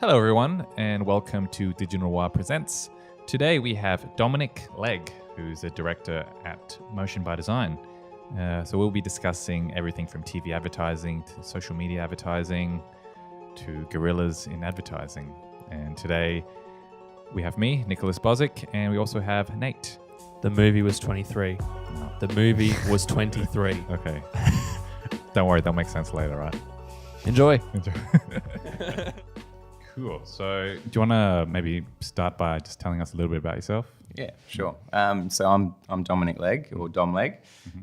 Hello, everyone, and welcome to Digital Noir Presents. Today we have Dominic Legg, who's a director at Motion by Design. So we'll be discussing everything from TV advertising to social media advertising to guerrillas in advertising. And today we have me, Nicholas Bozic, and we also have Nate. The movie was 23. The movie was 23. Okay. Don't worry, they'll make sense later, right? Enjoy. Cool. So do you want to maybe start by just telling us a little bit about yourself? Yeah, sure. So I'm Dominic Legg, or Dom Legg,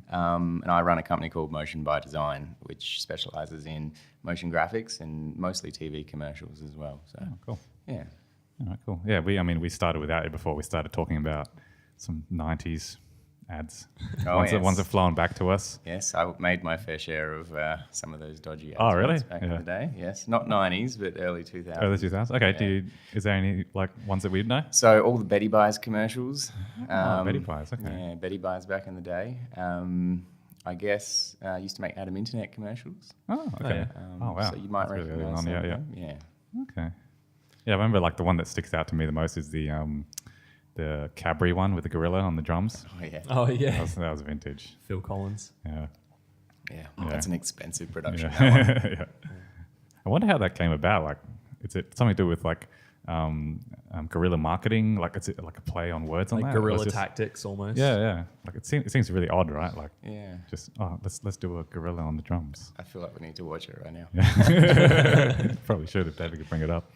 and I run a company called Motion by Design, which specialises in motion graphics and mostly TV commercials as well. So Cool. yeah. All right, cool. Yeah, we started without you before. We started talking about some 90s ads. Ones that have flown back to us. Yes, I made my fair share of some of those dodgy ads. Oh, really? Back in the day. Yes, not 90s, but early 2000s. Early 2000s? Okay, Yeah. Is there any ones that we'd know? So all the Betty Buys commercials. Betty Buys, okay. Yeah, Betty Buys back in the day. I guess I used to make Adam Internet commercials. Oh, okay. yeah. Oh, wow. So you might That's really early recognise on, some yeah. of them. Yeah. Okay. Yeah, I remember the one that sticks out to me the most is the Cadbury one with the gorilla on the drums. Oh, yeah. Oh, yeah. That was vintage. Phil Collins. Yeah. Yeah, that's an expensive production. Yeah. That one. Yeah. I wonder how that came about. Is it something to do with guerrilla marketing? Is it like a play on words on Like that? guerrilla tactics almost. Yeah, yeah. It seems really odd, right? Yeah. Let's do a gorilla on the drums. I feel like we need to watch it right now. Yeah. Probably should if David could bring it up.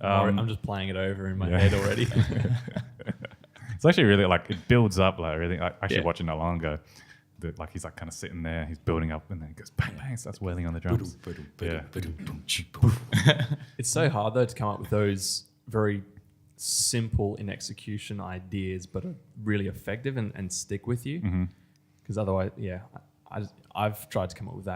I'm just playing it over in my head already. It's actually really it builds up really. I actually Yeah. watching not long ago. He's kind of sitting there, he's building up, and then it goes bang bang, starts wailing on the drums. Yeah. It's so hard though to come up with those very simple in execution ideas, but are really effective and stick with you. Because otherwise, yeah, I've tried to come up with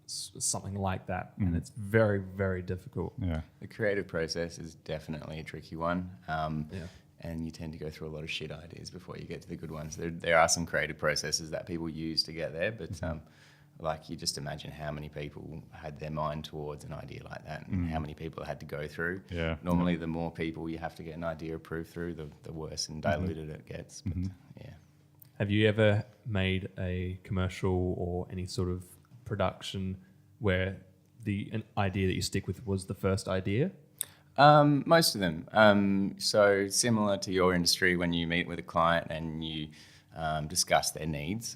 something like that, and it's very, very difficult. Yeah. The creative process is definitely a tricky one. Yeah. And you tend to go through a lot of shit ideas before you get to the good ones. There are some creative processes that people use to get there, but you just imagine how many people had their mind towards an idea like that and how many people it had to go through. Yeah. Normally, the more people you have to get an idea approved through, the worse and diluted it gets. But, yeah. Have you ever made a commercial or any sort of production where an idea that you stick with was the first idea? Most of them. So similar to your industry, when you meet with a client and you discuss their needs,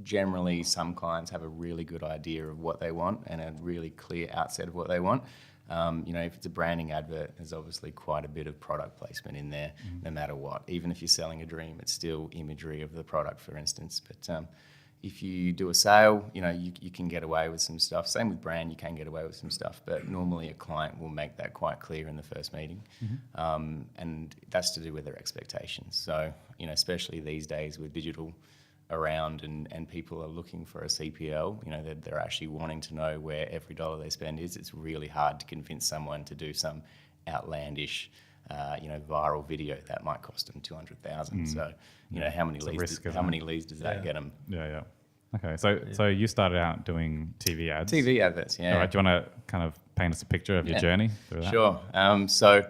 generally some clients have a really good idea of what they want and a really clear outset of what they want. If it's a branding advert, there's obviously quite a bit of product placement in there, no matter what. Even if you're selling a dream, it's still imagery of the product, for instance. But if you do a sale, you can get away with some stuff. Same with brand, you can get away with some stuff, but normally a client will make that quite clear in the first meeting. And that's to do with their expectations. So, especially these days with digital around and people are looking for a CPL, they're actually wanting to know where every dollar they spend is. It's really hard to convince someone to do some outlandish viral video that might cost them $200,000. So, how many leads does that get them? Yeah. Okay, so you started out doing TV ads. TV adverts, yeah. All right, do you want to kind of paint us a picture of your journey through that? Sure. So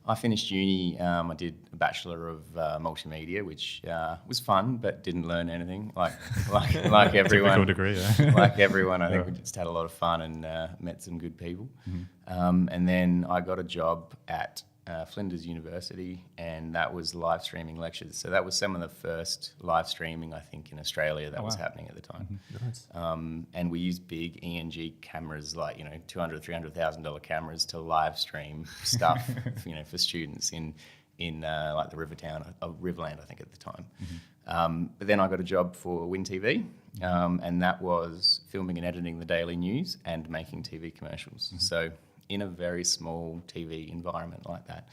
I finished uni. I did a Bachelor of Multimedia, which was fun, but didn't learn anything. Like everyone. Typical degree, yeah. Like everyone, I think we just had a lot of fun and met some good people. And then I got a job at Flinders University, and that was live streaming lectures. So that was some of the first live streaming, I think, in Australia that was happening at the time. Nice. And we used big ENG cameras, like $200,000, $300,000 cameras to live stream stuff, for students in the Riverland, I think, at the time. But then I got a job for Win TV, and that was filming and editing the daily news and making TV commercials. So in a very small TV environment like that,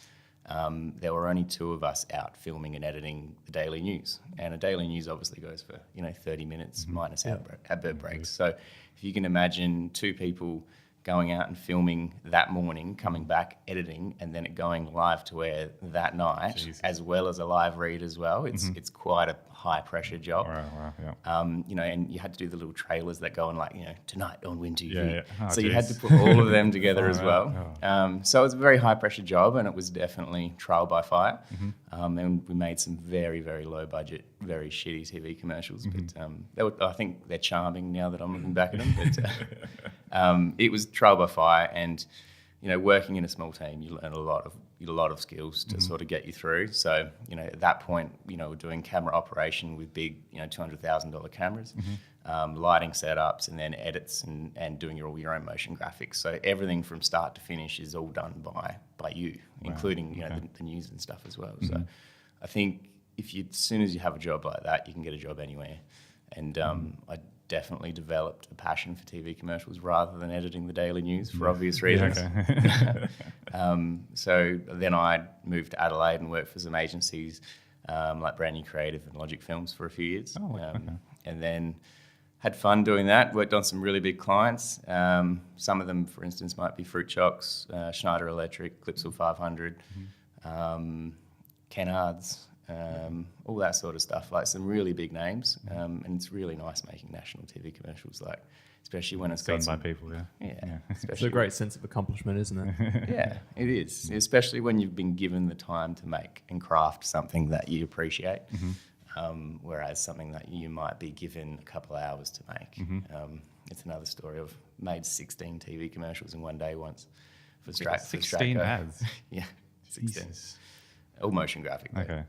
there were only two of us out filming and editing the daily news. And a daily news obviously goes for 30 minutes minus advert breaks. So if you can imagine two people going out and filming that morning, coming back, editing, and then it going live to air that night, Jesus. as well as a live read as well. It's quite a high pressure job. Wow, yeah. You know, and you had to do the little trailers that go on like, you know, tonight on Win TV. Yeah. Oh, so you had to geez. put all of them together as Wow. well. So it was a very high pressure job, and it was definitely trial by fire. And we made some very, very low budget, very shitty TV commercials. But I think they're charming now that I'm looking back at them. But it was trial by fire, and you know, working in a small team, you learn a lot of skills to sort of get you through. So, you know, at that point, you know, we're doing camera operation with big, you know, $200,000 cameras, lighting setups, and then edits and doing all your own motion graphics. So everything from start to finish is all done by you, including, you know, the news and stuff as well. So I think as soon as you have a job like that, you can get a job anywhere. And I definitely developed a passion for TV commercials rather than editing the daily news for obvious reasons. So then I moved to Adelaide and worked for some agencies like Brand New Creative and Logic Films for a few years. And then had fun doing that, worked on some really big clients. Some of them, for instance, might be Fruit Chocks, Schneider Electric, Clipsal 500, Kennards, all that sort of stuff, like some really big names. And it's really nice making national TV commercials, like especially when it's Seen got by people, yeah. It's a great sense of accomplishment, isn't it? Yeah, it is, especially when you've been given the time to make and craft something that you appreciate, whereas something that you might be given a couple of hours to make. It's another story. I've made 16 TV commercials in one day once for 16 ads? Yeah, 16. Jesus. All motion graphic, though. Okay.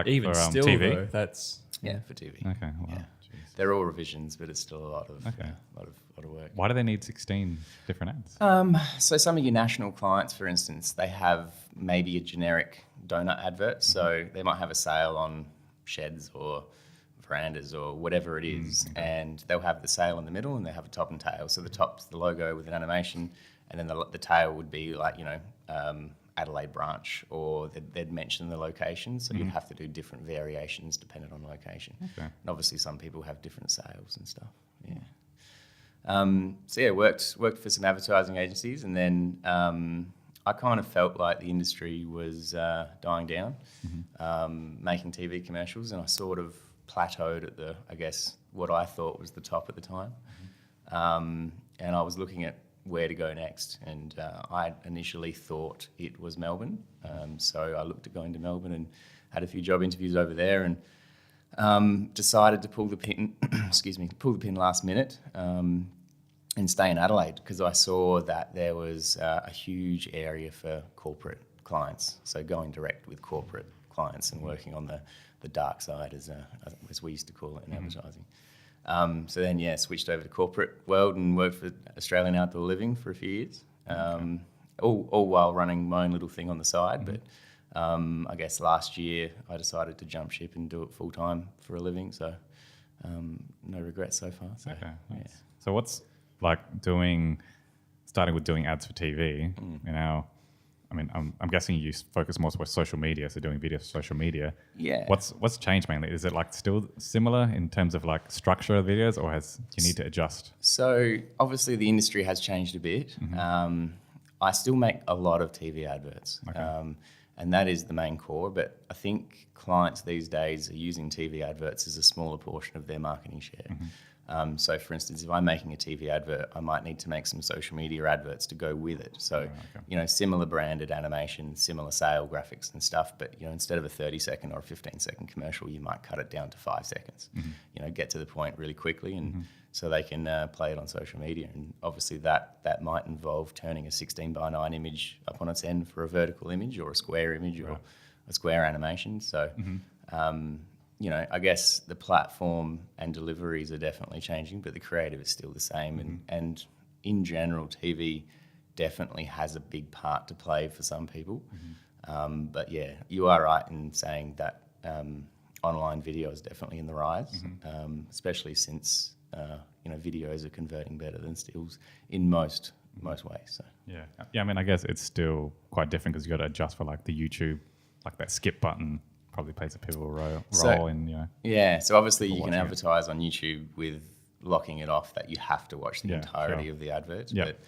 Even for still, TV? though, that's Yeah, for TV. Okay, wow. Yeah. Jeez. They're all revisions, but it's still a lot of Okay. lot of work. Why do they need 16 different ads? So some of your national clients, for instance, they have maybe a generic donut advert. So they might have a sale on sheds or verandas or whatever it is, and they'll have the sale in the middle and they have a top and tail. So the top's the logo with an animation, and then the tail would be like, you know, Adelaide branch, or they'd mention the location. So you'd have to do different variations depending on location. Okay. And obviously some people have different sales and stuff. Yeah. So yeah, worked for some advertising agencies, and then I kind of felt like the industry was dying down, making TV commercials, and I sort of plateaued at I guess what I thought was the top at the time. And I was looking at where to go next, and I initially thought it was Melbourne. So I looked at going to Melbourne and had a few job interviews over there, and decided to pull the pin, pull the pin last minute, and stay in Adelaide, because I saw that there was a huge area for corporate clients. So going direct with corporate clients and working on the dark side, as we used to call it in advertising. So then, yeah, switched over to corporate world and worked for Australian Outdoor Living for a few years, all while running my own little thing on the side. But I guess last year I decided to jump ship and do it full time for a living. So no regrets so far. So, Okay, nice. yeah. So what's like starting with doing ads for TV, you know, I mean, I'm guessing you focus more towards social media, so doing videos for social media. Yeah. What's changed mainly? Is it like still similar in terms of like structure of videos, or do you need to adjust? So obviously the industry has changed a bit. I still make a lot of TV adverts, and that is the main core. But I think clients these days are using TV adverts as a smaller portion of their marketing share. So for instance, if I'm making a TV advert, I might need to make some social media adverts to go with it. So, you know, similar branded animation, similar sale graphics and stuff, but, you know, instead of a 30-second or a 15-second commercial, you might cut it down to 5 seconds, you know, get to the point really quickly, and so they can play it on social media. And obviously that might involve turning a 16:9 image up on its end for a vertical image, or a square image, or a square animation. So, you know, I guess the platform and deliveries are definitely changing, but the creative is still the same. And in general, TV definitely has a big part to play for some people. But yeah, you are right in saying that online video is definitely in the rise, especially since you know, videos are converting better than stills in most ways. So Yeah. I mean, I guess it's still quite different because you got to adjust for like the YouTube, like that skip button probably plays a pivotal role in, you know. Yeah, so obviously you can watching it. advertise on YouTube with locking it off that you have to watch the Yeah, entirety sure. of the advert. Yeah. But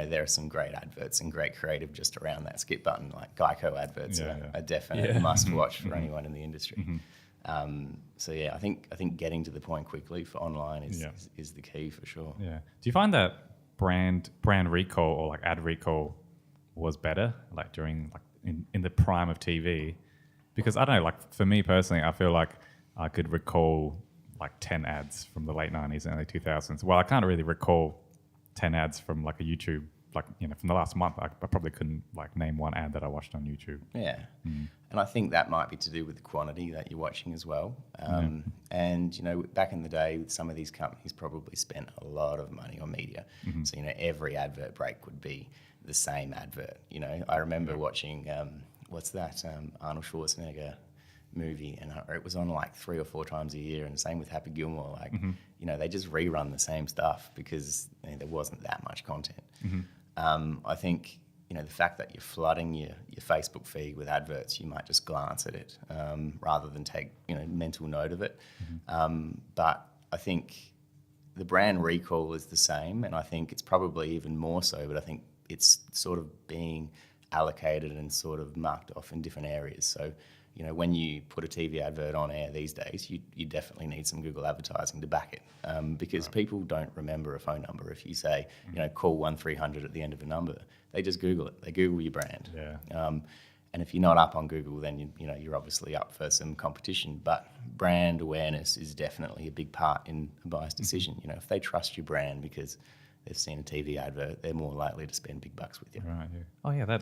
there are some great adverts and great creative just around that skip button. Like Geico adverts Yeah, are yeah. a definite Yeah. must watch for anyone in the industry. I think getting to the point quickly for online is the key for sure. Yeah. Do you find that brand recall or like ad recall was better like during like in the prime of TV? Because I don't know, like for me personally, I feel like I could recall like 10 ads from the late 90s and early 2000s. Well, I can't really recall 10 ads from like a YouTube, like, from the last month. I probably couldn't like name one ad that I watched on YouTube. Yeah. And I think that might be to do with the quantity that you're watching as well. And, back in the day, some of these companies probably spent a lot of money on media. So, every advert break would be the same advert. I remember watching, Arnold Schwarzenegger movie, and it was on like 3 or 4 times a year, and the same with Happy Gilmore. They just rerun the same stuff because there wasn't that much content. I think the fact that you're flooding your Facebook feed with adverts, you might just glance at it rather than take mental note of it. But I think the brand recall is the same, and I think it's probably even more so. But I think it's sort of being allocated and sort of marked off in different areas. So, when you put a TV advert on air these days, you definitely need some Google advertising to back it because people don't remember a phone number. If you say, call 1300 at the end of a number, they just Google it. They Google your brand. Yeah. And if you're not up on Google, then you're obviously up for some competition. But brand awareness is definitely a big part in a buyer's decision. If they trust your brand because they've seen a TV advert, they're more likely to spend big bucks with you. Right. Yeah. Oh yeah,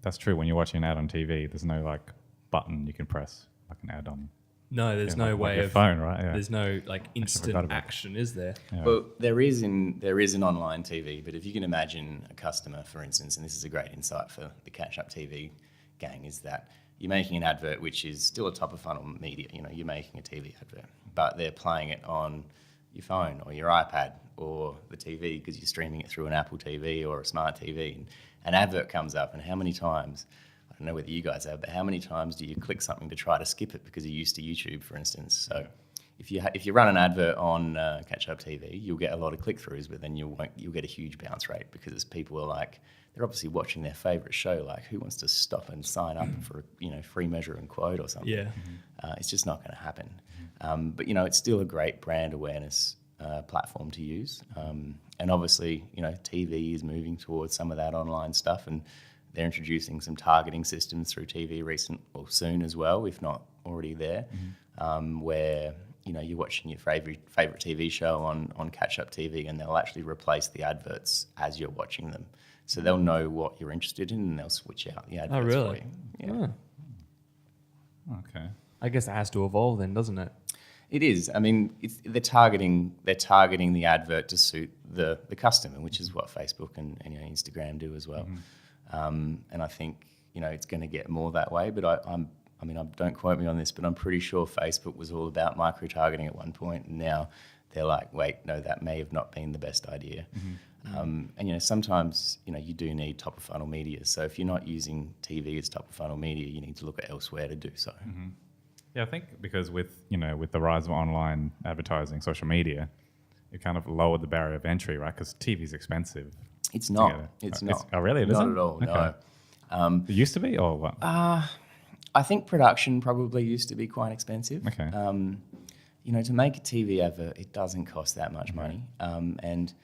that's true. When you're watching an ad on TV, there's no like button you can press like an ad on. No, there's no way your of phone, right? Yeah. There's no like forgot instant about action, is there? Yeah. Well, there is an online TV, but if you can imagine a customer, for instance, and this is a great insight for the catch-up TV gang, is that you're making an advert which is still a top-of-funnel media. You're making a TV advert, but they're playing it on your phone or your iPad or the TV because you're streaming it through an Apple TV or a smart TV. And an advert comes up, and how many times, I don't know whether you guys have, but how many times do you click something to try to skip it because you're used to YouTube, for instance? So if you run an advert on catch-up TV, you'll get a lot of click-throughs, but then you'll get a huge bounce rate because people are like, they're obviously watching their favourite show. Like, who wants to stop and sign up for free measure and quote or something? Yeah. It's just not going to happen. But it's still a great brand awareness platform to use. And obviously, TV is moving towards some of that online stuff, and they're introducing some targeting systems through TV soon as well, if not already there, where you're watching your favorite TV show on catch-up TV, and they'll actually replace the adverts as you're watching them. So they'll know what you're interested in, and they'll switch out the adverts for you. Yeah. Oh. Okay. I guess it has to evolve then, doesn't it? It is. I mean, they're targeting the advert to suit the customer, which is what Facebook and Instagram do as well. And I think it's going to get more that way. But I don't quote me on this, but I'm pretty sure Facebook was all about micro-targeting at one point, and now they're like, wait, no, that may have not been the best idea. And sometimes you do need top of funnel media. So if you're not using TV as top of funnel media, you need to look at elsewhere to do so. Yeah, I think because with the rise of online advertising, social media, it kind of lowered the barrier of entry, right? Because TV is expensive. It's not. It's not. Oh, really? It not isn't? at all. Okay. No. It used to be, or what? I think production probably used to be quite expensive. Okay. To make a TV advert, it doesn't cost that much money. And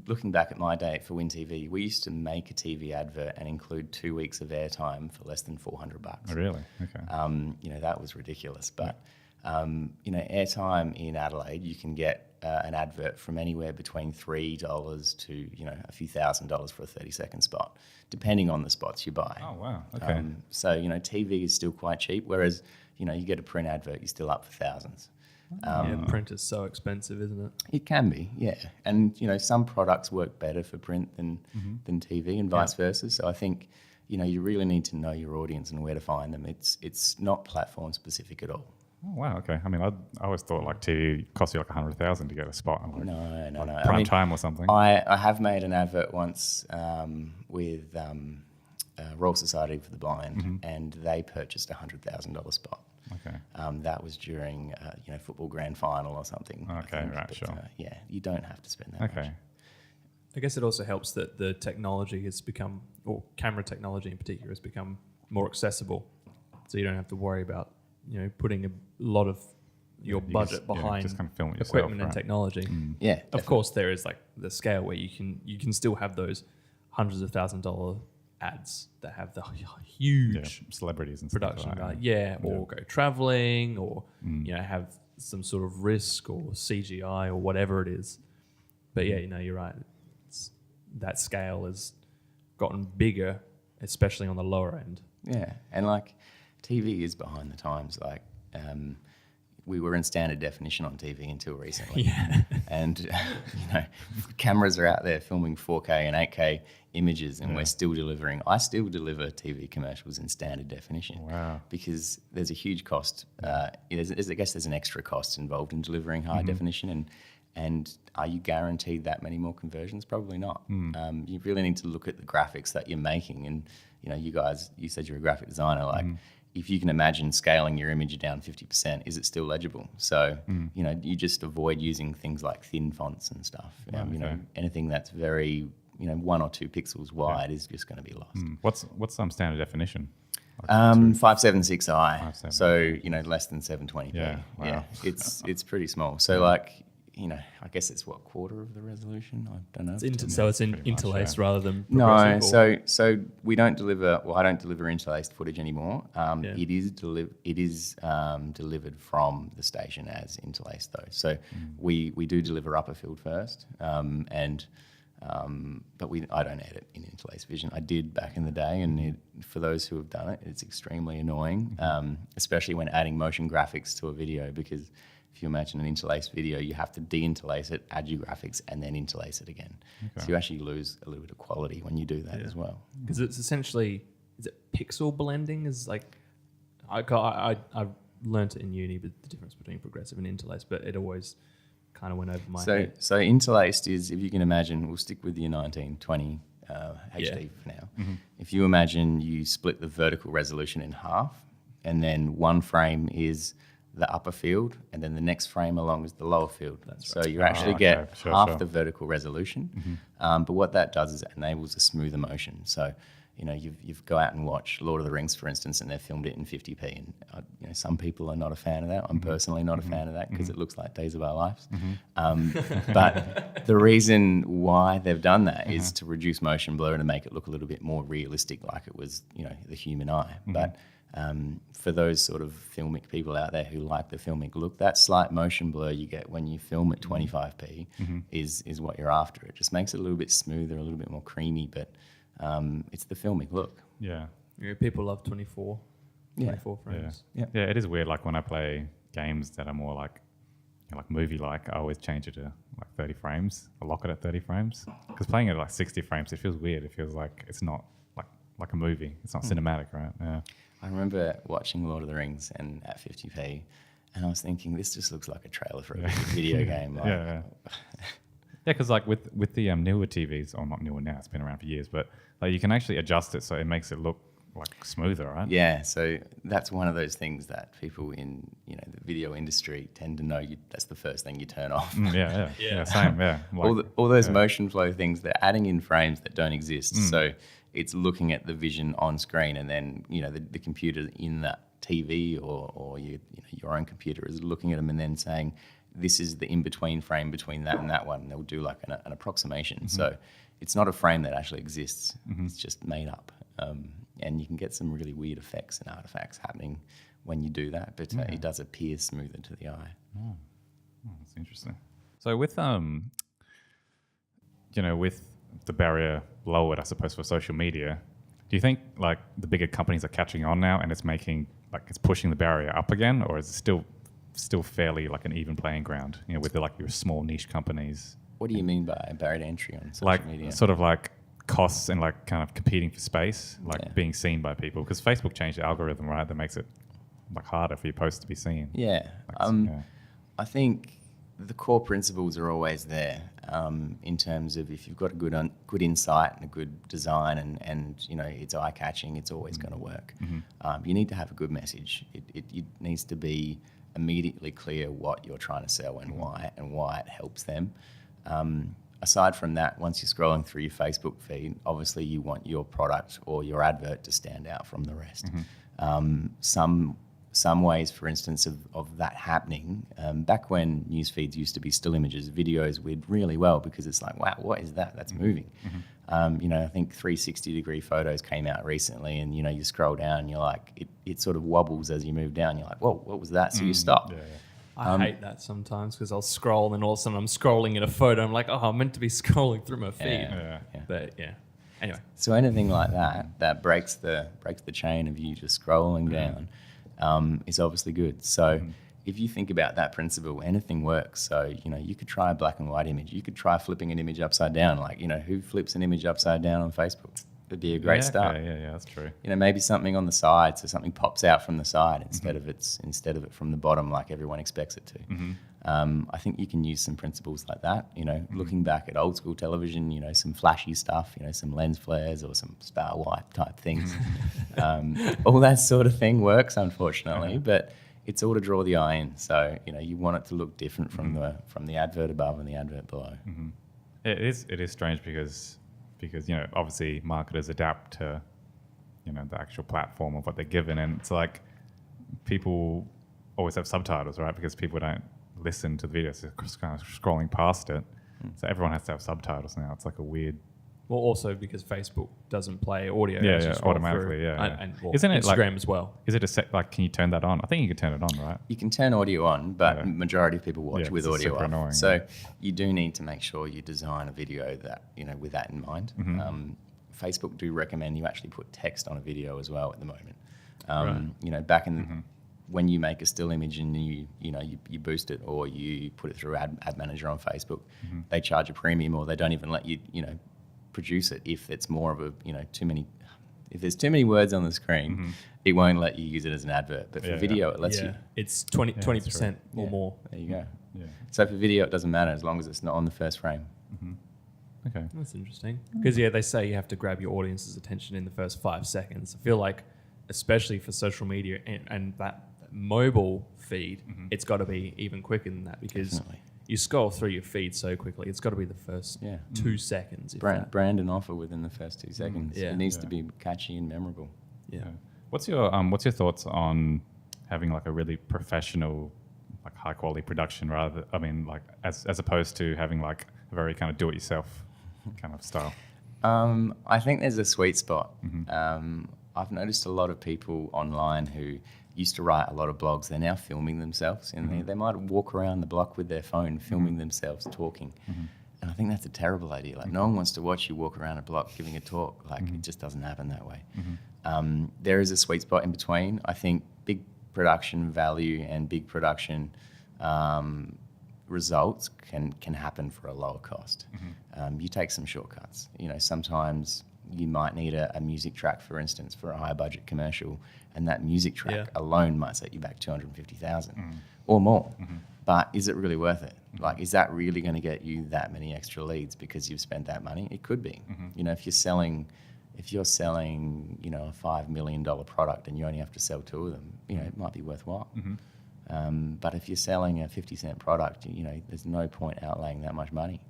looking back at my day for Win TV, we used to make a TV advert and include 2 weeks of airtime for less than $400. Oh, really? Okay. That was ridiculous. But airtime in Adelaide, you can get an advert from anywhere between $3 to a few $1,000s for a 30-second spot, depending on the spots you buy. Oh wow. Okay. So TV is still quite cheap, whereas you get a print advert, you're still up for thousands. Print is so expensive, isn't it? It can be, yeah. And some products work better for print than TV, and vice versa. So I think you really need to know your audience and where to find them. It's not platform specific at all. Oh, wow. Okay. I mean, I always thought like TV cost you like $100,000 to get a spot. Like, No. Prime time or something. I have made an advert once with Royal Society for the Blind, and they purchased a $100,000 spot. Okay. That was during football grand final or something. Okay, I think. right, But, sure. yeah, you don't have to spend that Okay. much. I guess it also helps that the technology has become, or camera technology in particular, has become more accessible. So you don't have to worry about, putting a lot of your You budget just, behind just kind of film it yourself, equipment and right? technology. Yeah, Of definitely. course, there is like the scale where you can still have those hundreds of $1,000 ads that have the huge Celebrities and production stuff like value. that. Or go traveling, or have some sort of risk or CGI or whatever it is. But yeah, you're right. That scale has gotten bigger, especially on the lower end. Yeah, and like TV is behind the times. Like we were in standard definition on TV until recently. Yeah. And cameras are out there filming 4K and 8K images, and we're still delivering. I still deliver TV commercials in standard definition. Wow. Because there's a huge cost. I guess there's an extra cost involved in delivering high definition, and are you guaranteed that many more conversions? Probably not. You really need to look at the graphics that you're making, and you said you're a graphic designer. Like, if you can imagine scaling your image down 50%, is it still legible? So, you just avoid using things like thin fonts and stuff. Anything that's very, 1 or 2 pixels wide is just going to be lost. What's standard definition? 576i. 570. So, less than 720p. Yeah, wow. Yeah, it's pretty small. So I guess it's quarter of the resolution. I don't know. So it's Pretty much, interlaced rather than No, progressive, or- so we don't deliver. Well, I don't deliver interlaced footage anymore. Yeah. It is delivered from the station as interlaced though. So we do deliver upper field first, but I don't edit in interlaced vision. I did back in the day, and for those who have done it, it's extremely annoying, especially when adding motion graphics to a video, because if you imagine an interlaced video, you have to de-interlace it, add your graphics, and then interlace it again. Okay. So you actually lose a little bit of quality when you do that as well. Because it's essentially, is it pixel blending? Is like, I learned it in uni, but the difference between progressive and interlaced, but it always kind of went over my head. So interlaced is, if you can imagine, we'll stick with your 1920 HD for now. If you imagine you split the vertical resolution in half, and then one frame is the upper field, and then the next frame along is the lower field. That's right. So you actually get Sure, half sure. the vertical resolution. But what that does is it enables a smoother motion. So, you've go out and watch Lord of the Rings, for instance, and they've filmed it in 50p. And some people are not a fan of that. I'm personally not a fan of that because it looks like Days of Our Lives. But the reason why they've done that is to reduce motion blur and to make it look a little bit more realistic, like it was, the human eye. But for those sort of filmic people out there who like the filmic look, that slight motion blur you get when you film at 25p is what you're after. It just makes it a little bit smoother, a little bit more creamy, but it's the filmic look. Yeah. People love 24 frames. Yeah. Yeah, it is weird. Like when I play games that are more like movie-like, I always change it to like 30 frames. I lock it at 30 frames. Because playing it at like 60 frames, it feels weird. It feels like it's not like a movie. It's not cinematic, right? Yeah. I remember watching Lord of the Rings and at 50p, and I was thinking, this just looks like a trailer for a video game. Like, Yeah, because like with the newer TVs, or not newer now, it's been around for years, but like you can actually adjust it so it makes it look like smoother, right? Yeah, so that's one of those things that people in the video industry tend to know. That's the first thing you turn off. Yeah, same. Yeah, like, all those motion flow things, they're adding in frames that don't exist. So it's looking at the vision on screen, and then the computer in that TV or your own computer is looking at them and then saying, this is the in-between frame between that and that one. And they'll do like an approximation. So it's not a frame that actually exists. It's just made up. And you can get some really weird effects and artifacts happening when you do that, but it does appear smoother to the eye. Oh, that's interesting. So with with the barrier lowered, I suppose, for social media, do you think like the bigger companies are catching on now and it's making it's pushing the barrier up again, or is it still fairly like an even playing ground? With your small niche companies. What do you mean by a barrier to entry on social media? Sort of like costs and like kind of competing for space, being seen by people, because Facebook changed the algorithm, right? That makes it like harder for your posts to be seen. Yeah. I think the core principles are always there in terms of if you've got a good insight and a good design and it's eye-catching, it's always going to work. You need to have a good message. It needs to be immediately clear what you're trying to sell and why it helps them. Aside from that, once you're scrolling through your Facebook feed, obviously you want your product or your advert to stand out from the rest. Some ways, for instance, of that happening, back when news feeds used to be still images, videos did really well because it's like, wow, what is that? That's moving. I think 360-degree photos came out recently, and you scroll down and you're like, it sort of wobbles as you move down. You're like, whoa, what was that? So you stop. I hate that sometimes because I'll scroll and then all of a sudden I'm scrolling in a photo. I'm like, oh, I'm meant to be scrolling through my feed. But anyway. So anything like that breaks the chain of you just scrolling down is obviously good. So if you think about that principle, anything works. So, you could try a black and white image. You could try flipping an image upside down. Like, who flips an image upside down on Facebook? It'd be a great start. Yeah, that's true. Maybe something on the side, so something pops out from the side instead of it from the bottom like everyone expects it to. I think you can use some principles like that. Looking back at old school television, some flashy stuff, some lens flares or some star wipe type things. All that sort of thing works, unfortunately, but it's all to draw the eye in. So you want it to look different from the advert above and the advert below. It is strange because obviously marketers adapt to the actual platform of what they're given, and it's like people always have subtitles, right? Because people don't listen to the video, so they're just kind of scrolling past it. So everyone has to have subtitles now. It's like a weird. Well, also because Facebook doesn't play audio. Automatically. And Isn't it Instagram as well? Is it can you turn that on? I think you can turn it on, right? You can turn audio on, but majority of people watch with audio super off. Annoying, so you do need to make sure you design a video that with that in mind. Facebook do recommend you actually put text on a video as well at the moment. Back in when you make a still image and you boost it or you put it through ad manager on Facebook, they charge a premium, or they don't even let you produce it if it's more of a if there's too many words on the screen, it won't let you use it as an advert. But for video, it lets you. It's 20% or more. There you go. So for video, it doesn't matter as long as it's not on the first frame. Okay, that's interesting because they say you have to grab your audience's attention in the first 5 seconds. I feel like, especially for social media and that mobile feed, it's got to be even quicker than that because. Definitely. You scroll through your feed so quickly. It's got to be the first 2 seconds. Brand and offer within the first 2 seconds. It needs to be catchy and memorable. What's your thoughts on having like a really professional, like high quality production as opposed to having like a very kind of do it yourself kind of style? I think there's a sweet spot. I've noticed a lot of people online who used to write a lot of blogs. They're now filming themselves, and they might walk around the block with their phone filming themselves talking. And I think that's a terrible idea. Like, no one wants to watch you walk around a block giving a talk. Like, it just doesn't happen that way. There is a sweet spot in between. I think big production value and big production results can happen for a lower cost. You take some shortcuts. Sometimes you might need a music track, for instance, for a high budget commercial, and that music track alone might set you back 250,000 or more. But is it really worth it? Like, is that really going to get you that many extra leads because you've spent that money? It could be. If you're selling a $5 million product and you only have to sell 2 of them, it might be worthwhile. But if you're selling a 50-cent product, there's no point outlaying that much money.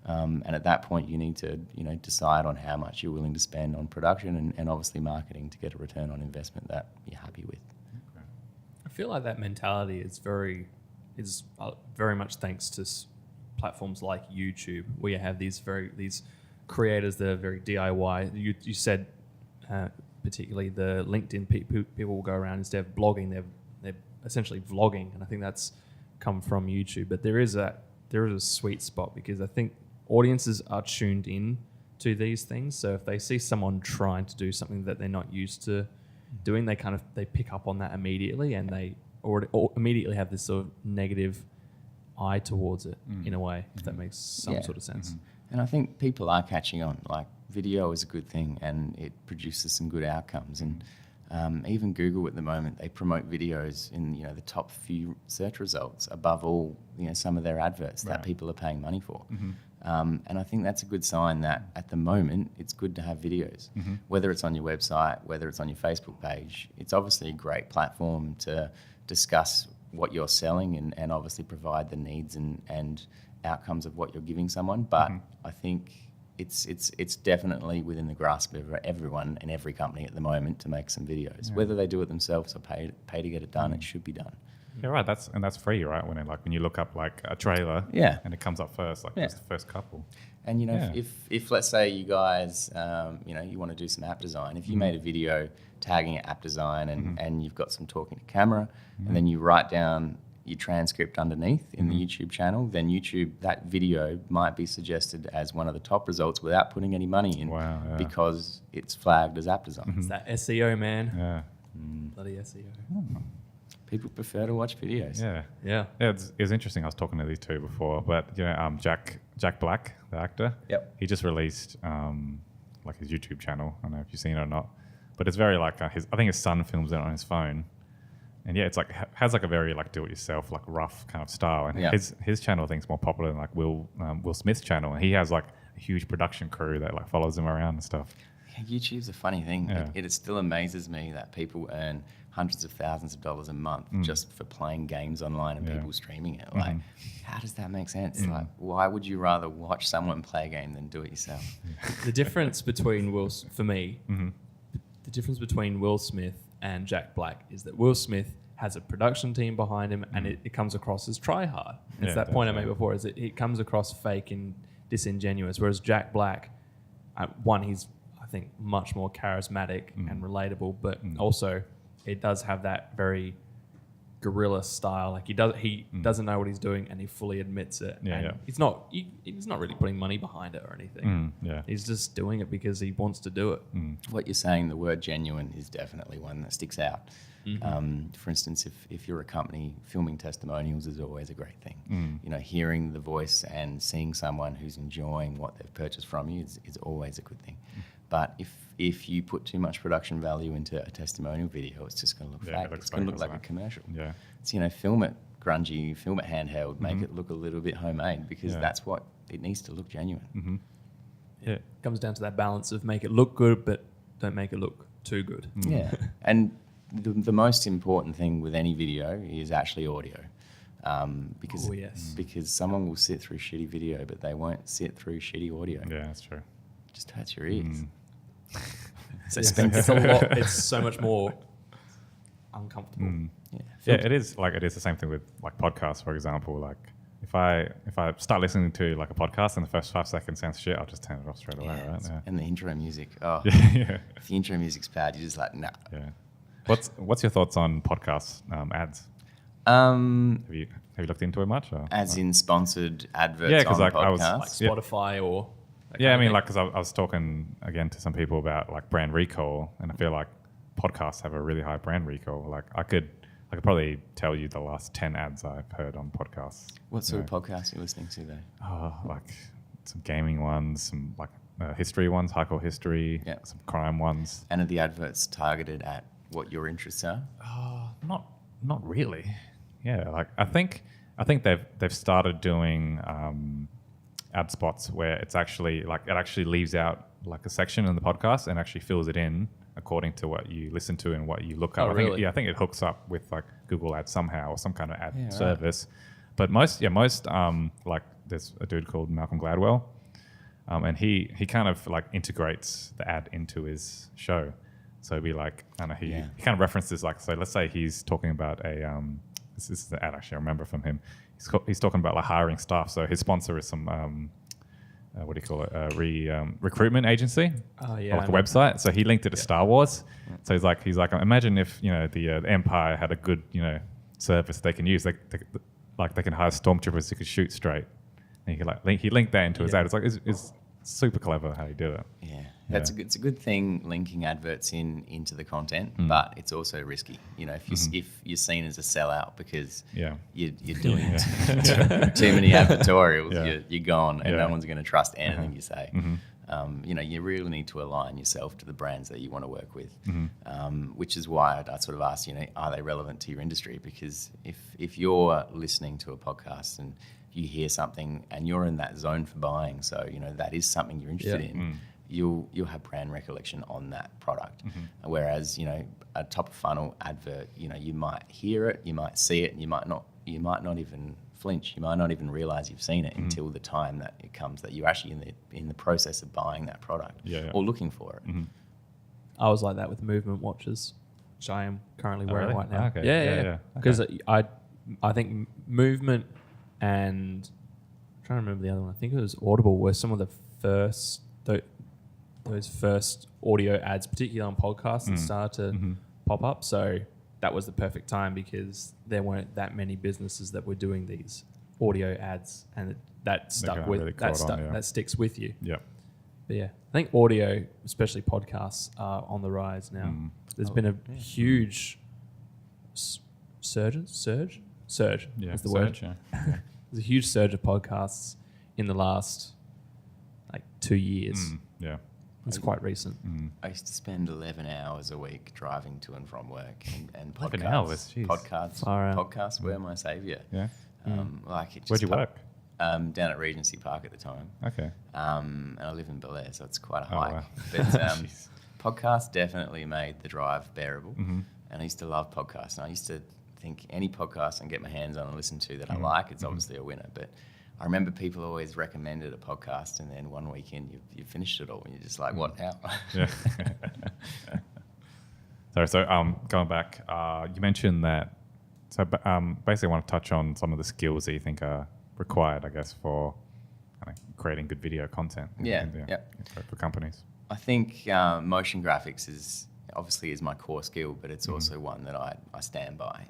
And at that point, you need to, decide on how much you're willing to spend on production and obviously marketing to get a return on investment that you're happy with. Okay. I feel like that mentality is very much thanks to platforms like YouTube, where you have these creators that are very DIY. You said particularly the LinkedIn people will go around instead of blogging, they're essentially vlogging, and I think that's come from YouTube. But there is a sweet spot because I think audiences are tuned in to these things. So if they see someone trying to do something that they're not used to doing, they pick up on that immediately, and they immediately have this sort of negative eye towards it in a way, if that makes some sort of sense. And I think people are catching on. Like, video is a good thing, and it produces some good outcomes. And Even Google at the moment, they promote videos in the top few search results above all some of their adverts that people are paying money for. And I think that's a good sign that at the moment it's good to have videos, whether it's on your website, whether it's on your Facebook page. It's obviously a great platform to discuss what you're selling and obviously provide the needs and outcomes of what you're giving someone. But I think it's definitely within the grasp of everyone and every company at the moment to make some videos. Whether they do it themselves or pay to get it done, it should be done. Yeah, right. That's free, right? When you look up like a trailer, and it comes up first, just the first couple. And if let's say you guys, you want to do some app design, if you made a video tagging it app design and you've got some talking to camera, and then you write down your transcript underneath in the YouTube channel, then YouTube, that video might be suggested as one of the top results without putting any money in, because it's flagged as app design. It's that SEO, man. Yeah. Bloody SEO. People prefer to watch videos. Yeah. It was interesting. I was talking to these two before, but Jack Black, the actor. Yep. He just released his YouTube channel. I don't know if you've seen it or not, but it's very I think his son films it on his phone, and it's has a very do-it-yourself rough kind of style. And his channel I think is more popular than Will Smith's channel, and he has a huge production crew that follows him around and stuff. YouTube's a funny thing. It still amazes me that people earn hundreds of thousands of dollars a month just for playing games online and people streaming it. How does that make sense? Why would you rather watch someone play a game than do it yourself? The difference between the difference between Will Smith and Jack Black is that Will Smith has a production team behind him, and it comes across as try hard. It's that point I made before, is it comes across fake and disingenuous, whereas Jack Black, he's I think much more charismatic and relatable, but also it does have that very guerrilla style. He doesn't know what he's doing, and he fully admits it. He's not really putting money behind it or anything. He's just doing it because he wants to do it. What you're saying, the word genuine is definitely one that sticks out. For instance, if you're a company, filming testimonials is always a great thing. Hearing the voice and seeing someone who's enjoying what they've purchased from you is always a good thing. But if you put too much production value into a testimonial video, it's just going to look fake. It's going to look like a commercial. It's, film it grungy, film it handheld, make it look a little bit homemade, because that's what it needs to look genuine. It comes down to that balance of make it look good, but don't make it look too good. And the most important thing with any video is actually audio. Because someone will sit through shitty video, but they won't sit through shitty audio. Yeah, that's true. It just hurts your ears. It's a lot. It's so much more uncomfortable. It is the same thing with podcasts, for example. If I start listening to a podcast and the first 5 seconds sounds shit, I'll just turn it off straight away, right? And the intro music. If the intro music's bad, you're just nah. What's your thoughts on podcast ads? Have you looked into it much? Or? As in sponsored adverts on podcasts? I was Spotify or... because I was talking again to some people about brand recall, and I feel like podcasts have a really high brand recall. I could probably tell you the last 10 ads I've heard on podcasts. What sort of podcasts are you listening to though? Some gaming ones, some history ones, hardcore history, some crime ones. And are the adverts targeted at what your interests are? Not really. Yeah, I think they've started doing ad spots where it's actually it actually leaves out a section in the podcast and actually fills it in according to what you listen to and what you look up. I think it hooks up with Google Ads somehow or some kind of ad service. But most there's a dude called Malcolm Gladwell, and he kind of integrates the ad into his show. So it'd be he kind of references so let's say he's talking about this is the ad actually I remember from him. He's talking about hiring staff. So his sponsor is some what do you call it? Recruitment agency. Oh yeah. A website. So he linked it to Star Wars. So he's like imagine if the Empire had a good service they can use. They can hire stormtroopers who could shoot straight. And he linked that into his ad. It's super clever how you do it. It's a good thing linking adverts into the content, but it's also risky. If you're seen as a sellout because you're doing too many advertorials, you're gone, and no one's going to trust anything you say. You really need to align yourself to the brands that you want to work with, which is why I sort of asked, are they relevant to your industry? Because if you're listening to a podcast and you hear something and you're in that zone for buying, so that is something you're interested in, you'll have brand recollection on that product. Whereas a top of funnel advert, you might hear it, you might see it, and you might not even flinch. You might not even realize you've seen it until the time that it comes that you're actually in the process of buying that product or looking for it. I was like that with movement watches, which I am currently wearing right now. Okay. Yeah. Because I think movement and I'm trying to remember the other one. I think it was Audible were some of the first those first audio ads, particularly on podcasts, that started to pop up. So that was the perfect time because there weren't that many businesses that were doing these audio ads, and that stuck with really that sticks with you. Yeah. But yeah, I think audio, especially podcasts, are on the rise now. There's been a huge surge. Yeah, is the word. Yeah. There's a huge surge of podcasts in the last 2 years. Yeah. It's quite recent. I used to spend 11 hours a week driving to and from work, and 11 hours, jeez. Podcasts were my saviour. Yeah. Where'd you work? Down at Regency Park at the time. Okay. And I live in Bel Air, so it's quite a hike. Wow. But podcasts definitely made the drive bearable. And I used to love podcasts. And I used to think any podcast I can get my hands on and listen to that I like, it's obviously a winner. But I remember people always recommended a podcast, and then one weekend you finished it all, and you're just like, what now? Yeah. So going back, you mentioned that. So basically, I want to touch on some of the skills that you think are required, I guess, for creating good video content. For companies. I think motion graphics is my core skill, but it's also one that I stand by.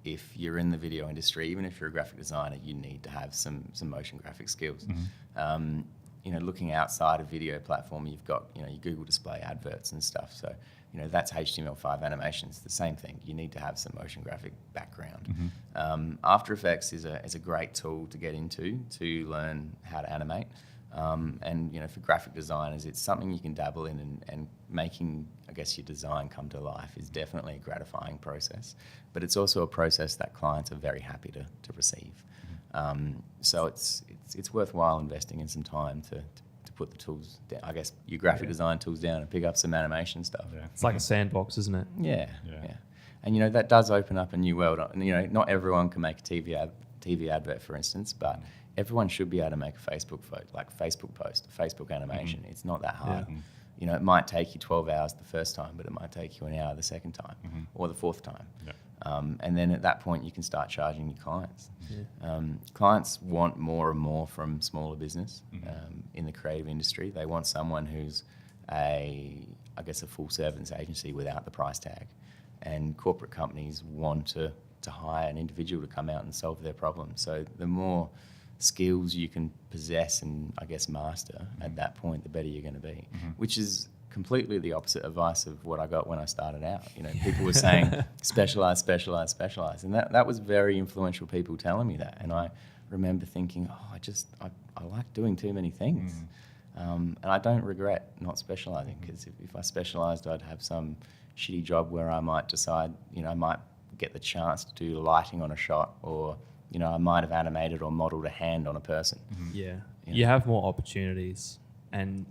If you're in the video industry, even if you're a graphic designer, you need to have some motion graphic skills. Looking outside a video platform, you've got your Google Display adverts and stuff. So that's HTML5 animations. The same thing. You need to have some motion graphic background. After Effects is a great tool to get into to learn how to animate. And for graphic designers, it's something you can dabble in, and making, I guess, your design come to life is definitely a gratifying process. But it's also a process that clients are very happy to receive. So it's worthwhile investing in some time to put the tools down, I guess, your graphic design tools down and pick up some animation stuff. Yeah. It's like a sandbox, isn't it? Yeah. And that does open up a new world. And not everyone can make a TV advert, for instance, but everyone should be able to make a Facebook post, a Facebook animation. It's not that hard. It might take you 12 hours the first time, but it might take you an hour the second time or the fourth time. And then at that point, you can start charging your clients. Clients want more and more from smaller business in the creative industry. They want someone who's a full service agency without the price tag. And corporate companies want to hire an individual to come out and solve their problems. So the more skills you can possess and, I guess, master at that point, the better you're going to be, which is completely the opposite advice of what I got when I started out. People were saying specialize, and that was very influential people telling me that. And I remember thinking, I like doing too many things, and I don't regret not specializing, because if I specialized, I'd have some shitty job where I might decide, I might get the chance to do lighting on a shot, or I might have animated or modeled a hand on a person. You have more opportunities, and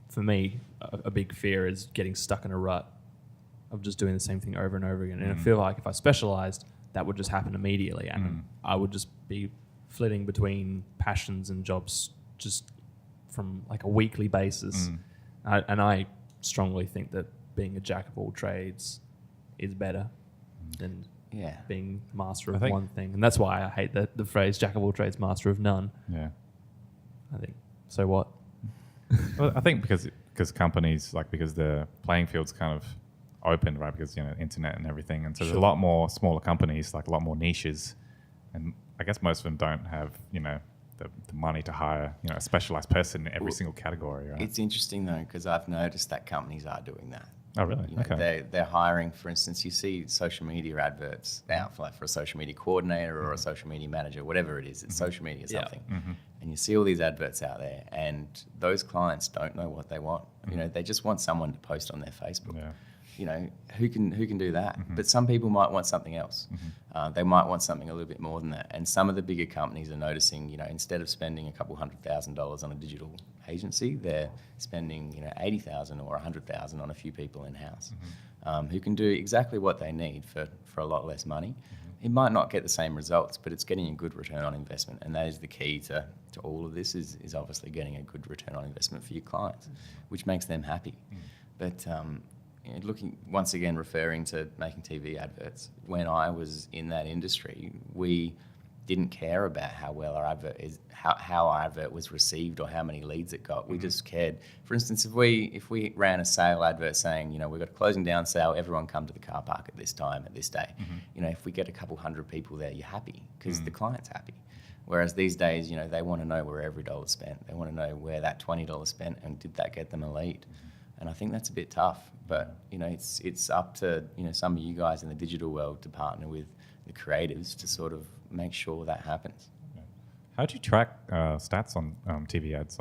for me, a big fear is getting stuck in a rut of just doing the same thing over and over again. And I feel like if I specialized, that would just happen immediately, and I would just be flitting between passions and jobs just from a weekly basis. And I strongly think that being a jack of all trades is better than being master of one thing. And that's why I hate the phrase jack of all trades, master of none. Yeah. I think, so what? Well, I think because companies, because the playing field's kind of open, right? Because, internet and everything. And so there's a lot more smaller companies, a lot more niches. And I guess most of them don't have, the money to hire a specialized person in every single category, right? It's interesting though, because I've noticed that companies are doing that. Oh, really? Okay. They're hiring, for instance, you see social media adverts now for a social media coordinator or a social media manager, whatever it is, it's social media something. And you see all these adverts out there, and those clients don't know what they want. They just want someone to post on their Facebook. Yeah. Who can do that? But some people might want something else. They might want something a little bit more than that. And some of the bigger companies are noticing, instead of spending a couple $100,000 on a digital agency, they're spending, $80,000 or $100,000 on a few people in house who can do exactly what they need for a lot less money. It might not get the same results, but it's getting a good return on investment, and that is the key to all of this. Is obviously getting a good return on investment for your clients, which makes them happy. But looking once again, referring to making TV adverts, when I was in that industry, we didn't care about how well our advert is, how our advert was received or how many leads it got. We just cared. For instance, if we ran a sale advert saying, we've got a closing down sale, everyone come to the car park at this time at this day. If we get a couple hundred people there, you're happy because the client's happy. Whereas these days, they want to know where every dollar's spent. They want to know where that $20 spent and did that get them a lead. And I think that's a bit tough. But it's up to some of you guys in the digital world to partner with the creatives to sort of make sure that happens. How do you track stats on TV ads?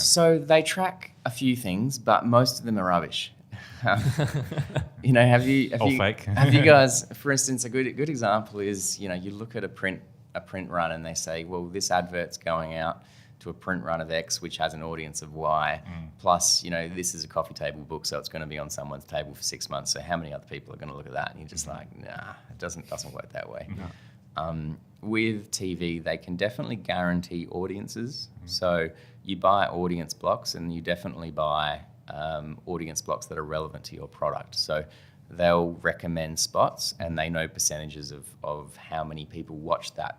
So they track a few things, but most of them are rubbish. Have you fake. Have you guys, for instance, a good example is you look at a print run and they say, well, this advert's going out to a print run of X, which has an audience of Y, plus, this is a coffee table book, so it's going to be on someone's table for 6 months. So how many other people are going to look at that? And you're just like, nah, it doesn't work that way. No. With TV, they can definitely guarantee audiences. So you buy audience blocks, and you definitely buy audience blocks that are relevant to your product. So they'll recommend spots, and they know percentages of how many people watch that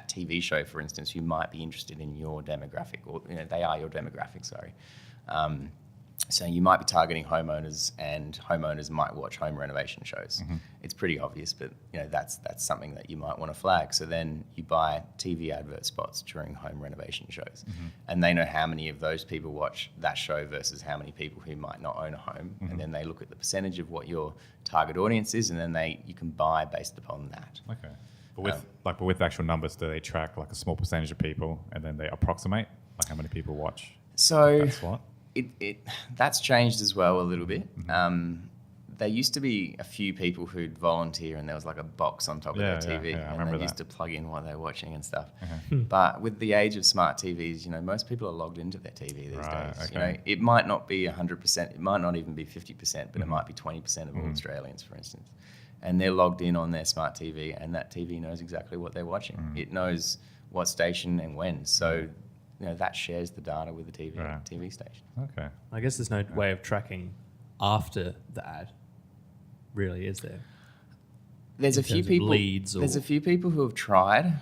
TV show, for instance, who might be interested in your demographic, or they are your demographic. Sorry. So you might be targeting homeowners, and homeowners might watch home renovation shows. It's pretty obvious, but that's something that you might want to flag. So then you buy TV advert spots during home renovation shows, and they know how many of those people watch that show versus how many people who might not own a home, and then they look at the percentage of what your target audience is, and then you can buy based upon that. Okay. But with actual numbers, do they track like a small percentage of people, and then they approximate like how many people watch? So that slot? That's changed as well a little bit. There used to be a few people who'd volunteer, and there was like a box on top of their TV, and they used to plug in what they're watching and stuff. But with the age of smart TVs, most people are logged into their TV these days. Okay. It might not be 100%, it might not even be 50%, but it might be 20% of all Australians, for instance. And they're logged in on their smart TV, and that TV knows exactly what they're watching. It knows what station and when. So, that shares the data with the TV station. Okay. I guess there's no way of tracking after the ad, really, is there? There's a few people. There's a few people who have tried.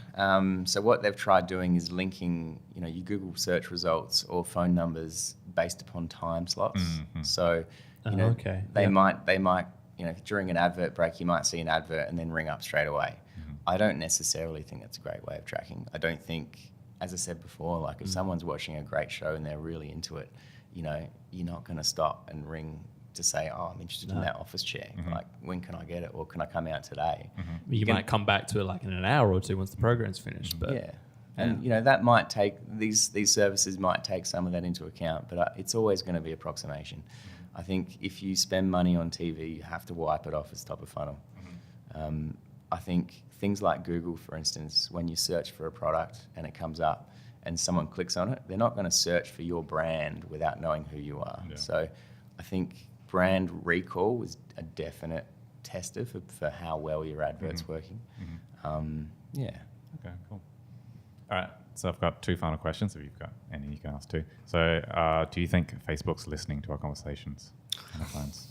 So what they've tried doing is linking, your Google search results or phone numbers based upon time slots. So, they might. During an advert break, you might see an advert and then ring up straight away. I don't necessarily think that's a great way of tracking. I don't think, as I said before, if someone's watching a great show and they're really into it, you're not going to stop and ring to say, oh, I'm interested in that office chair. When can I get it? Or can I come out today? You might come back to it in an hour or two once the program's finished. But yeah. And, that might take, these services might take some of that into account, but it's always going to be approximation. I think if you spend money on TV, you have to wipe it off as top of funnel. I think things like Google, for instance, when you search for a product and it comes up and someone clicks on it, they're not going to search for your brand without knowing who you are. Yeah. So I think brand recall is a definite tester for how well your advert's working. Yeah. Okay, cool. All right. So I've got two final questions. If you've got any, you can ask too. So do you think Facebook's listening to our conversations on our phones?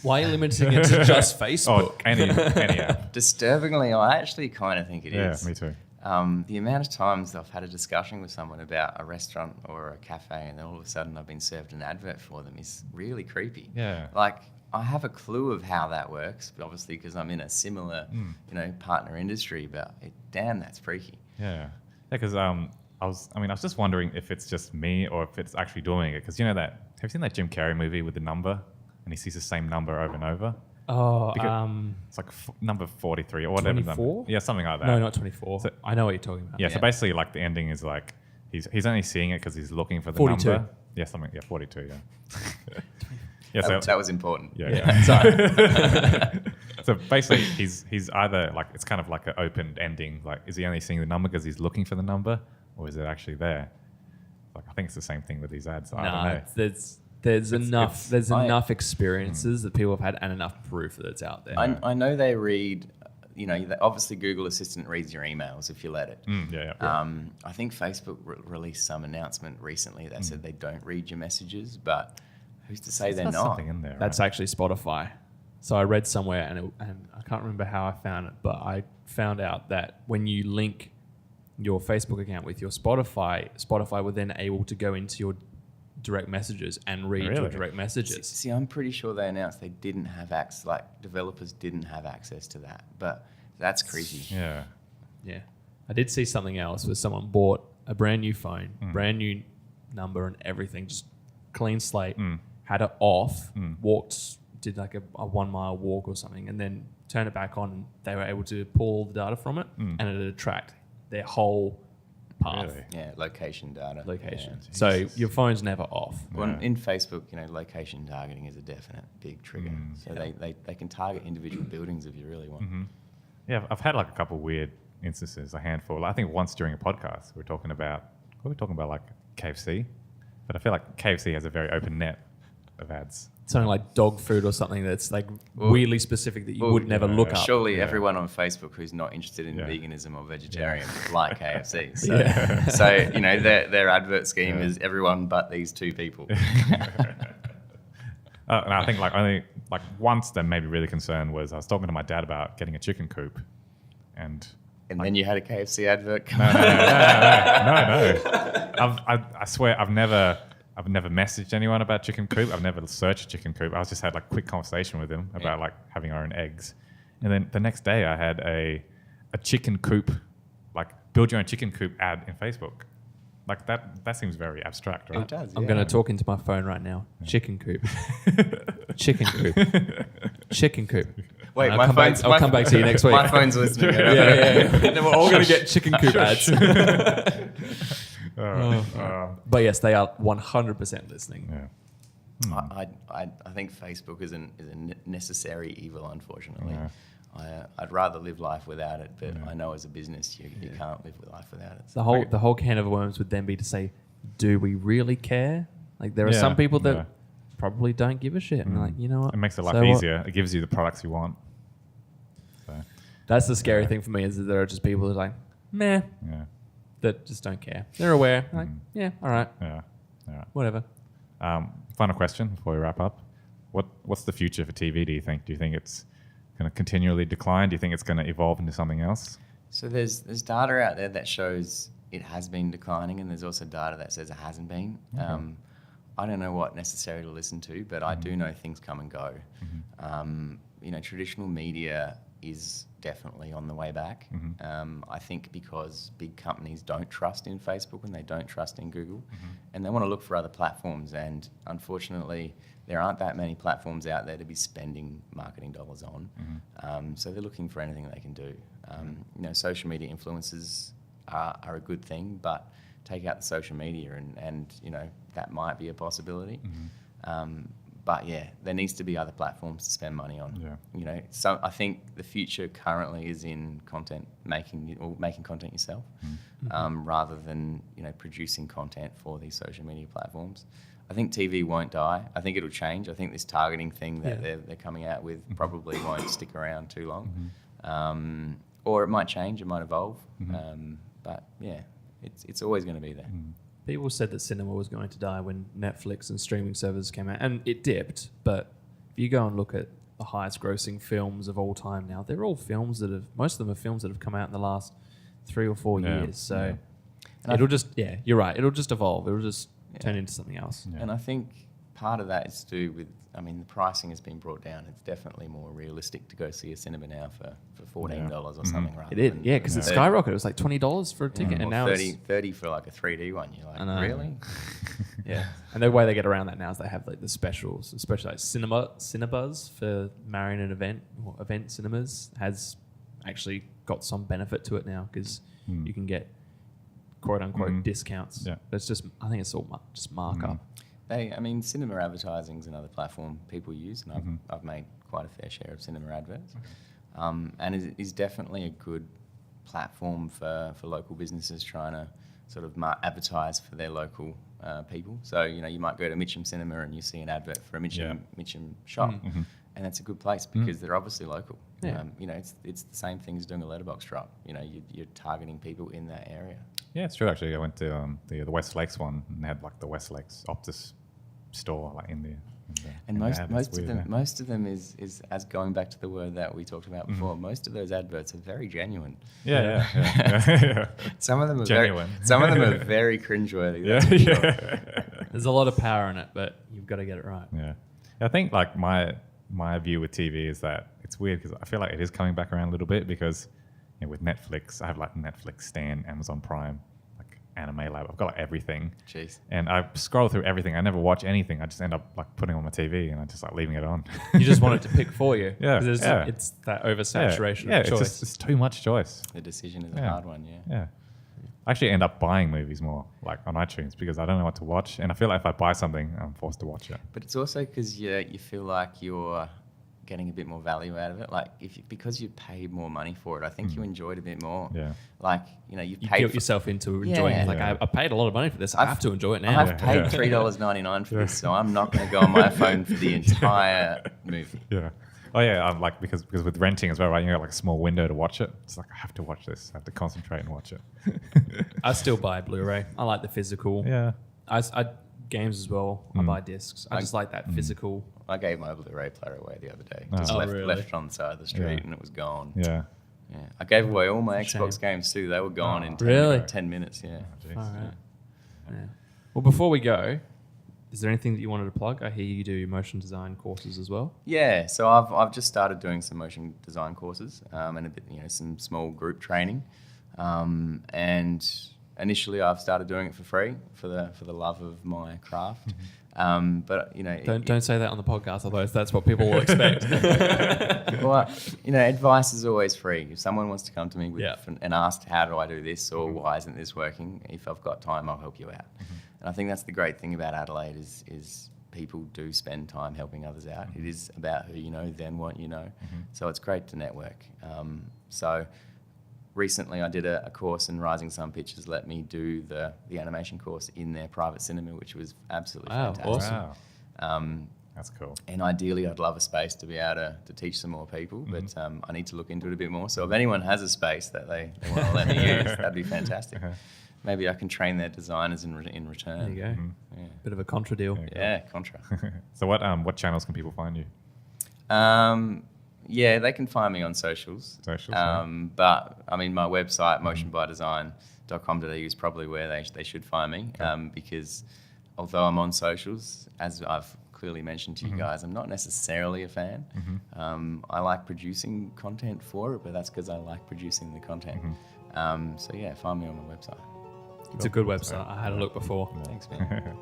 Why are you limiting it to just Facebook? Any app. Disturbingly, I actually kind of think it is. Yeah, me too. The amount of times I've had a discussion with someone about a restaurant or a cafe, and then all of a sudden I've been served an advert for them is really creepy. Yeah. Like, I have a clue of how that works, but obviously because I'm in a similar, partner industry. But damn, that's freaky. Yeah. Because I was just wondering if it's just me or if it's actually doing it. Because have you seen that Jim Carrey movie with the number, and he sees the same number over and over? Oh, it's like number 43 or whatever. 24? Yeah, something like that. No, not 24. So, I know what you're talking about. yeah, so basically, like, the ending is like he's only seeing it because he's looking for the 42. number. Yeah, 42. Yeah. Yeah, That was important. Yeah. Sorry. So basically, he's either like, it's kind of like an open ending. Like, is he only seeing the number because he's looking for the number, or is it actually there? Like, I think it's the same thing with these ads. I don't know. There's enough experiences that people have had and enough proof that it's out there. I know they read, obviously Google Assistant reads your emails if you let it. I think Facebook released some announcement recently that said they don't read your messages, but who's to say they're not? Something in there. That's actually Spotify. So I read somewhere, and I can't remember how I found it, but I found out that when you link your Facebook account with your Spotify would then able to go into your direct messages and read your direct messages. See, I'm pretty sure they announced they didn't have access, like developers didn't have access to that, but that's creepy. Yeah. Yeah. I did see something else where someone bought a brand new phone, brand new number and everything, just clean slate, had it off, did like a 1 mile walk or something, and then turned it back on, and they were able to pull all the data from it, and it would track their whole path. Really? Yeah, location data. Location. Yeah. So your phone's never off. Well, in Facebook, location targeting is a definite big trigger. So they can target individual buildings if you really want. Yeah, I've had like a couple weird instances, a handful. I think once during a podcast, we were talking about like KFC, but I feel like KFC has a very open net of ads. Something like dog food or something that's like weirdly specific that you would never look up. Surely everyone on Facebook who's not interested in veganism or vegetarian like KFC. So, their advert scheme is everyone but these two people. And I think only once that made me really concerned was I was talking to my dad about getting a chicken coop, and then you had a KFC advert. No. I swear I've never messaged anyone about chicken coop. I've never searched chicken coop. I just had like quick conversation with him about like having our own eggs, and then the next day I had a chicken coop, like build your own chicken coop ad in Facebook. Like that seems very abstract, right? It does. I'm going to talk into my phone right now. Chicken coop. Chicken coop. Chicken coop. Wait, I'll come back to you next week. My phone's listening. Yeah. And then we're all going to get chicken coop ads. But yes, they are 100% listening. Yeah. I think Facebook is a necessary evil, unfortunately. I'd rather live life without it, but I know as a business you can't live life without it. The whole can of worms would then be to say, do we really care? Like there are some people that probably don't give a shit. And like, you know what? It makes it life easier. It gives you the products you want. So. That's the scary thing for me is that there are just people that are like, meh, that just don't care. They're aware. Like, all right. Yeah. Whatever. Final question before we wrap up. What's the future for TV, do you think? Do you think it's going to continually decline? Do you think it's going to evolve into something else? So there's data out there that shows it has been declining, and there's also data that says it hasn't been. I don't know what necessarily to listen to, but I do know things come and go. Traditional media is definitely on the way back. I think because big companies don't trust in Facebook and they don't trust in Google, and they want to look for other platforms. And unfortunately, there aren't that many platforms out there to be spending marketing dollars on. So they're looking for anything they can do. Social media influencers are a good thing, but take out the social media and that might be a possibility. But there needs to be other platforms to spend money on. So I think the future currently is in content making content yourself, rather than producing content for these social media platforms. I think TV won't die. I think it'll change. I think this targeting thing that they're coming out with probably won't stick around too long, or it might change. It might evolve. But it's always going to be there. People said that cinema was going to die when Netflix and streaming services came out, and it dipped. But if you go and look at the highest grossing films of all time now, they're all films most of them are films that have come out in the last 3 or 4 Yeah, years. So And it'll just, you're right. It'll just evolve. It'll just turn into something else. Yeah. And I think part of that is to do with, I mean, the pricing has been brought down. It's definitely more realistic to go see a cinema now for $14 or something rather It did, than because it skyrocketed. It was like $20 for a ticket, and or now 30 for like a 3D one. You're I know. like, really? yeah. And the way they get around that now is they have like the specials, especially like Cinebuzz for marrying an event, or Event Cinemas has actually got some benefit to it now because you can get quote unquote discounts. Yeah. But it's just, I think it's all just markup. I mean, cinema advertising is another platform people use, and I've made quite a fair share of cinema adverts. And it is definitely a good platform for local businesses trying to sort of advertise for their local people. So, you know, you might go to Mitcham Cinema and you see an advert for a Mitcham shop, and that's a good place because they're obviously local. Yeah. You know, it's the same thing as doing a letterbox drop. You know, you're targeting people in that area. Yeah, it's true. Actually, I went to the West Lakes one, and they had like the West Lakes Optus store like in there. And most of them is as going back to the word that we talked about before. Most of those adverts are very genuine. Yeah. Some of them are Genuine. Some of them are very cringeworthy. Yeah, That's for sure. There's a lot of power in it, but you've got to get it right. Yeah. I think like my view with TV is that it's weird because I feel like it is coming back around a little bit because with Netflix, I have like Netflix, Stan, Amazon Prime, like Anime Lab. I've got like everything. Jeez. And I scroll through everything. I never watch anything. I just end up like putting it on my TV and I just like leaving it on. You just want it to pick for you. Yeah, 'Cause yeah. It's that oversaturation Yeah, of choice. it's too much choice. The decision is a hard one, yeah. Yeah. I actually end up buying movies more, like on iTunes, because I don't know what to watch. And I feel like if I buy something, I'm forced to watch it. But it's also because you feel like you're getting a bit more value out of it. Like because you paid more money for it, I think you enjoy it a bit more. Yeah. Like, you know, you You paid guilt yourself into enjoying it. Like, Yeah. I paid a lot of money for this. I have to enjoy it now. I've paid $3.99 for this, so I'm not going to go on my phone for the entire movie. Yeah. Oh yeah, I'm like because with renting as well, right? You got like a small window to watch it. It's like I have to watch this. I have to concentrate and watch it. I still buy Blu-ray. I like the physical. Yeah. I games as well. I buy discs. I just like that physical. I gave my Blu-ray player away the other day. Oh. Just Oh, left really? it on the side of the street and it was gone. Yeah. Yeah. I gave away all my Shame. Xbox games too. They were gone in 10, Really? 10 minutes, yeah. Jeez. All right. Yeah. Well, before we go, is there anything that you wanted to plug? I hear you do motion design courses as well. Yeah, so I've just started doing some motion design courses and a bit, some small group training, and initially I've started doing it for free for the love of my craft. But Don't say that on the podcast, otherwise that's what people will expect. well, advice is always free. If someone wants to come to me Yeah. and ask how do I do this or why isn't this working, if I've got time, I'll help you out. And I think that's the great thing about Adelaide is people do spend time helping others out. It is about who you know, then what you know. So it's great to network. So recently I did a course and Rising Sun Pictures let me do the animation course in their private cinema, which was absolutely fantastic. Awesome. Wow. That's cool. And ideally I'd love a space to be able to teach some more people, but I need to look into it a bit more. So if anyone has a space that they want to let me use, that'd be fantastic. Maybe I can train their designers in return. There you go. Yeah. Bit of a contra deal. Yeah, contra. So what channels can people find you? Yeah, they can find me on socials. But I mean, my website, motionbydesign.com.au is probably where they should find me, because although I'm on socials, as I've clearly mentioned to you guys, I'm not necessarily a fan. I like producing content for it, but that's because I like producing the content. So yeah, find me on my website. It's a good website. I had a look before. Thanks, man.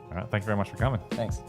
All right. Thank you very much for coming. Thanks.